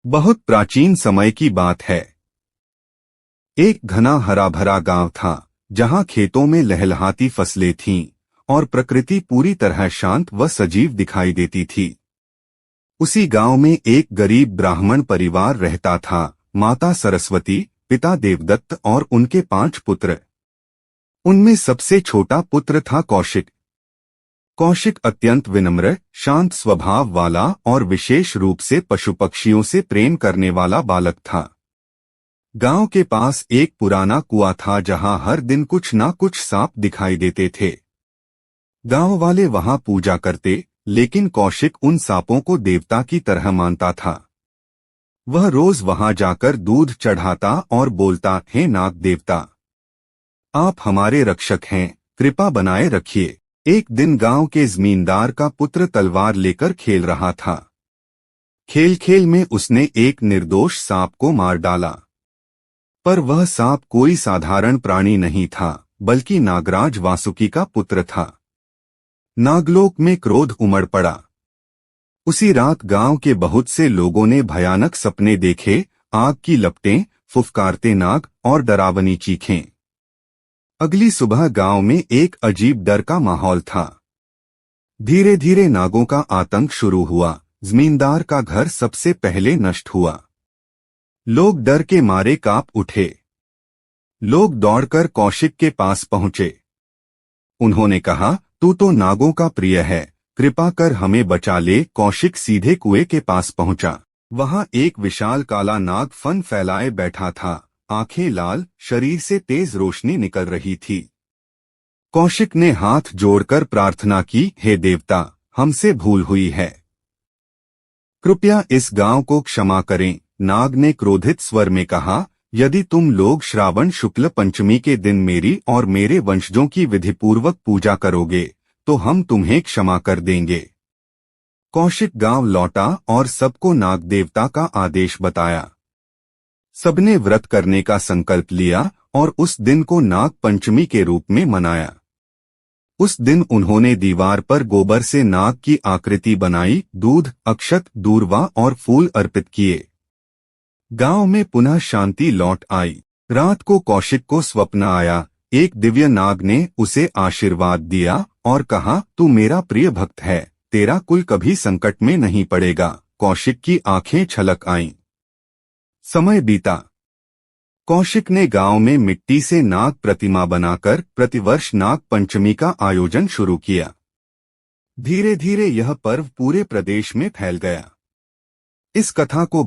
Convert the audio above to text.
बहुत प्राचीन समय की बात है। एक घना हरा भरा गांव था जहां खेतों में लहलहाती फसलें थीं और प्रकृति पूरी तरह शांत व सजीव दिखाई देती थी। उसी गांव में एक गरीब ब्राह्मण परिवार रहता था। माता सरस्वती, पिता देवदत्त और उनके 5 पुत्र। उनमें सबसे छोटा पुत्र था कौशिक। कौशिक अत्यंत विनम्र, शांत स्वभाव वाला और विशेष रूप से पशु पक्षियों से प्रेम करने वाला बालक था। गांव के पास एक पुराना कुआं था जहां हर दिन कुछ ना कुछ सांप दिखाई देते थे। गांव वाले वहां पूजा करते, लेकिन कौशिक उन सांपों को देवता की तरह मानता था। वह रोज वहां जाकर दूध चढ़ाता और बोलता, हे नाग देवता, आप हमारे रक्षक हैं, कृपा बनाए रखिए। एक दिन गांव के जमींदार का पुत्र तलवार लेकर खेल रहा था। खेल खेल में उसने एक निर्दोष सांप को मार डाला। पर वह सांप कोई साधारण प्राणी नहीं था, बल्कि नागराज वासुकी का पुत्र था। नागलोक में क्रोध उमड़ पड़ा। उसी रात गांव के बहुत से लोगों ने भयानक सपने देखे, आग की लपटें, फुफकारते नाग और डरावनी चीखें। अगली सुबह गांव में एक अजीब डर का माहौल था। धीरे धीरे नागों का आतंक शुरू हुआ। जमींदार का घर सबसे पहले नष्ट हुआ। लोग डर के मारे कांप उठे। लोग दौड़कर कौशिक के पास पहुंचे। उन्होंने कहा, तू तो नागों का प्रिय है, कृपा कर हमें बचा ले। कौशिक सीधे कुएं के पास पहुंचा। वहां एक विशाल काला नाग फन फैलाए बैठा था। आंखें लाल, शरीर से तेज रोशनी निकल रही थी। कौशिक ने हाथ जोड़कर प्रार्थना की, हे देवता, हमसे भूल हुई है, कृपया इस गांव को क्षमा करें। नाग ने क्रोधित स्वर में कहा, यदि तुम लोग श्रावण शुक्ल पंचमी के दिन मेरी और मेरे वंशजों की विधिपूर्वक पूजा करोगे तो हम तुम्हें क्षमा कर देंगे। कौशिक गांव लौटा और सबको नाग देवता का आदेश बताया। सबने व्रत करने का संकल्प लिया और उस दिन को नाग पंचमी के रूप में मनाया। उस दिन उन्होंने दीवार पर गोबर से नाग की आकृति बनाई, दूध, अक्षत, दूर्वा और फूल अर्पित किए। गांव में पुनः शांति लौट आई। रात को कौशिक को स्वप्न आया। एक दिव्य नाग ने उसे आशीर्वाद दिया और कहा, तू मेरा प्रिय भक्त है, तेरा कुल कभी संकट में नहीं पड़ेगा। कौशिक की आंखें छलक आईं। समय बीता। कौशिक ने गांव में मिट्टी से नाग प्रतिमा बनाकर प्रतिवर्ष नाग पंचमी का आयोजन शुरू किया। धीरे धीरे यह पर्व पूरे प्रदेश में फैल गया। इस कथा को